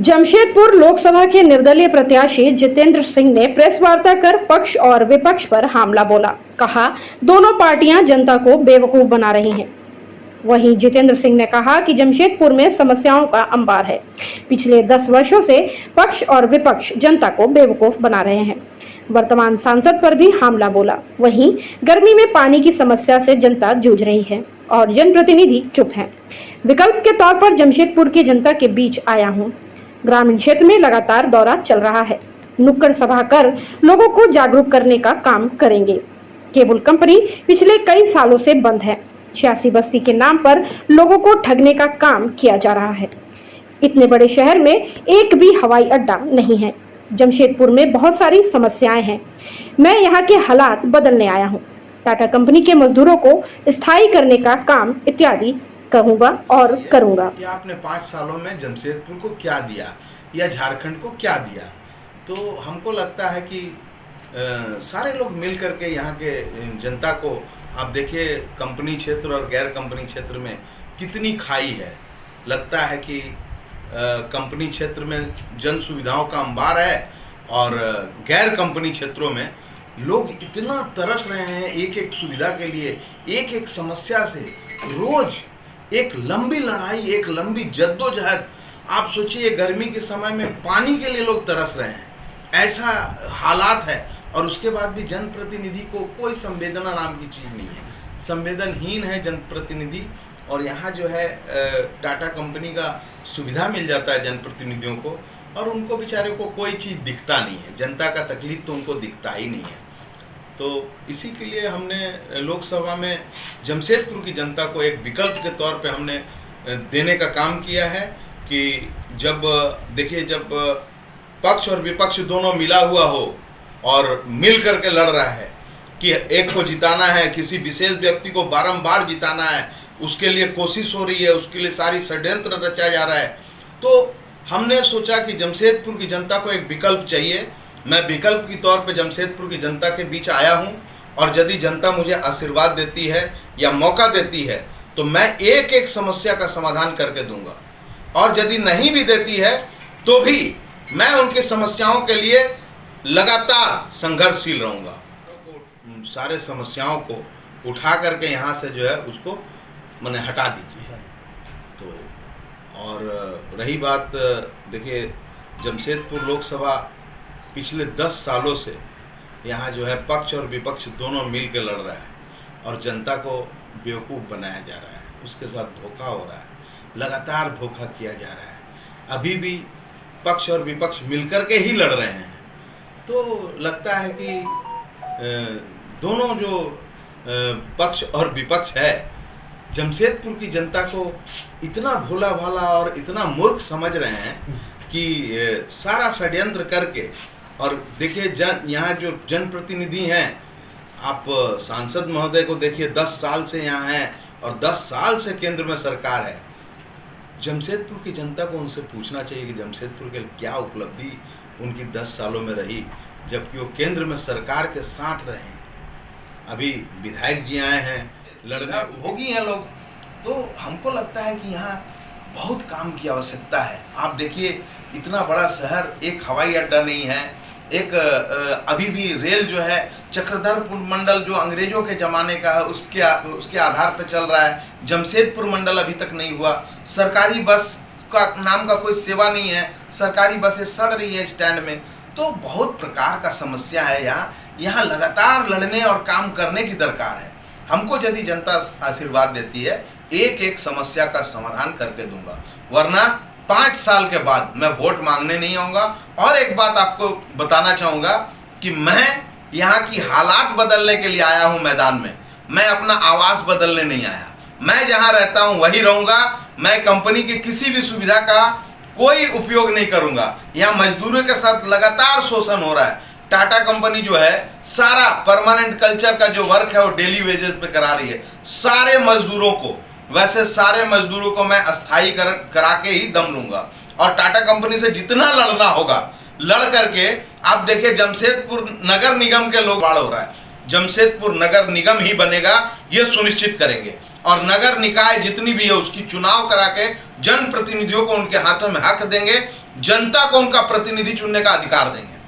जमशेदपुर लोकसभा के निर्दलीय प्रत्याशी जितेंद्र सिंह ने प्रेस वार्ता कर पक्ष और विपक्ष पर हमला बोला। कहा, दोनों पार्टियां जनता को बेवकूफ बना रही हैं। वहीं जितेंद्र सिंह ने कहा कि जमशेदपुर में समस्याओं का अंबार है। पिछले 10 वर्षों से पक्ष और विपक्ष जनता को बेवकूफ बना रहे हैं। वर्तमान सांसद पर भी हमला बोला। वहीं गर्मी में पानी की समस्या से जनता जूझ रही है और जनप्रतिनिधि चुप हैं। विकल्प के तौर पर जमशेदपुर की जनता के बीच आया हूं। ग्रामीण क्षेत्र में लगातार दौरा चल रहा है। नुक्कड़ सभा कर लोगों को जागरूक करने का काम करेंगे। केबल कंपनी पिछले कई सालों से बंद है। 86 बस्ती के नाम पर लोगों को ठगने का काम किया जा रहा है। इतने बड़े शहर में एक भी हवाई अड्डा नहीं है। जमशेदपुर में बहुत सारी समस्याएं हैं। मैं यहाँ के हालात बदलने आया हूँ। टाटा कंपनी के मजदूरों को स्थायी करने का काम इत्यादि कहूँगा और करूँगा। कि आपने 5 सालों में जमशेदपुर को क्या दिया या झारखंड को क्या दिया, तो हमको लगता है कि सारे लोग मिल करके यहाँ के जनता को, आप देखिए कंपनी क्षेत्र और गैर कंपनी क्षेत्र में कितनी खाई है। लगता है कि कंपनी क्षेत्र में जन सुविधाओं का अंबार है और गैर कंपनी क्षेत्रों में लोग इतना तरस रहे हैं एक एक सुविधा के लिए, एक एक समस्या से रोज एक लंबी लड़ाई, एक लंबी जद्दोजहद। आप सोचिए गर्मी के समय में पानी के लिए लोग तरस रहे हैं, ऐसा हालात है। और उसके बाद भी जनप्रतिनिधि को कोई संवेदना नाम की चीज़ नहीं है, संवेदनहीन है जनप्रतिनिधि। और यहाँ जो है टाटा कंपनी का सुविधा मिल जाता है जनप्रतिनिधियों को और उनको बेचारे को कोई चीज़ दिखता नहीं है, जनता का तकलीफ तो उनको दिखता ही नहीं है। तो इसी के लिए हमने लोकसभा में जमशेदपुर की जनता को एक विकल्प के तौर पे हमने देने का काम किया है कि जब देखिए, जब पक्ष और विपक्ष दोनों मिला हुआ हो और मिल करके लड़ रहा है कि एक को जिताना है, किसी विशेष व्यक्ति को बारंबार जिताना है, उसके लिए कोशिश हो रही है, उसके लिए सारी षड्यंत्र रचा जा रहा है, तो हमने सोचा कि जमशेदपुर की जनता को एक विकल्प चाहिए। मैं विकल्प के तौर पे जमशेदपुर की जनता के बीच आया हूं और यदि जनता मुझे आशीर्वाद देती है या मौका देती है तो मैं एक एक समस्या का समाधान करके दूंगा, और यदि नहीं भी देती है तो भी मैं उनकी समस्याओं के लिए लगातार संघर्षशील रहूंगा। सारे समस्याओं को उठा करके यहाँ से जो है उसको मैंने हटा दीजिए। तो और रही बात, देखिए जमशेदपुर लोकसभा पिछले 10 सालों से यहाँ जो है पक्ष और विपक्ष दोनों मिल के लड़ रहा है और जनता को बेवकूफ़ बनाया जा रहा है, उसके साथ धोखा हो रहा है, लगातार धोखा किया जा रहा है। अभी भी पक्ष और विपक्ष मिलकर के ही लड़ रहे हैं। तो लगता है कि दोनों जो पक्ष और विपक्ष है, जमशेदपुर की जनता को इतना भोला भाला और इतना मूर्ख समझ रहे हैं कि सारा षड्यंत्र करके। और देखिए यहाँ जो जनप्रतिनिधि हैं, आप सांसद महोदय को देखिए, 10 साल से यहाँ हैं और 10 साल से केंद्र में सरकार है। जमशेदपुर की जनता को उनसे पूछना चाहिए कि जमशेदपुर के क्या उपलब्धि उनकी 10 सालों में रही, जबकि वो केंद्र में सरकार के साथ रहे हैं। अभी विधायक जी आए हैं, लड़ना होगी हैं लोग। तो हमको लगता है कि यहाँ बहुत काम की आवश्यकता है। आप देखिए इतना बड़ा शहर, एक हवाई अड्डा नहीं है, एक अभी भी रेल जो है चक्रधरपुर मंडल जो अंग्रेजों के ज़माने का है उसके आधार पर चल रहा है। जमशेदपुर मंडल अभी तक नहीं हुआ। सरकारी बस का नाम का कोई सेवा नहीं है, सरकारी बसें सड़ रही है स्टैंड में। तो बहुत प्रकार का समस्या है यहाँ लगातार लड़ने और काम करने की दरकार है। हमको यदि जनता आशीर्वाद देती है, एक एक समस्या का समाधान करके दूंगा, वरना 5 साल के बाद मैं वोट मांगने नहीं आऊँगा। और एक बात आपको बताना चाहूँगा कि मैं यहाँ की हालात बदलने के लिए आया हूँ मैदान में, मैं अपना आवास बदलने नहीं आया। मैं जहाँ रहता हूँ वहीं रहूँगा। मैं कंपनी की किसी भी सुविधा का कोई उपयोग नहीं करूँगा। यहाँ मजदूरों के साथ लगातार शोषण हो रहा है। टाटा कंपनी जो है सारा परमानेंट कल्चर का जो वर्क है वो डेली वेजेस पे करा रही है सारे मजदूरों को। वैसे सारे मजदूरों को मैं अस्थायी करा के ही दम लूंगा और टाटा कंपनी से जितना लड़ना होगा लड़ करके। आप देखिए जमशेदपुर नगर निगम के लोग बाढ़ हो रहा है, जमशेदपुर नगर निगम ही बनेगा ये सुनिश्चित करेंगे। और नगर निकाय जितनी भी है उसकी चुनाव करा के जनप्रतिनिधियों को उनके हाथों में हक देंगे जनता को उनका प्रतिनिधि चुनने का अधिकार देंगे।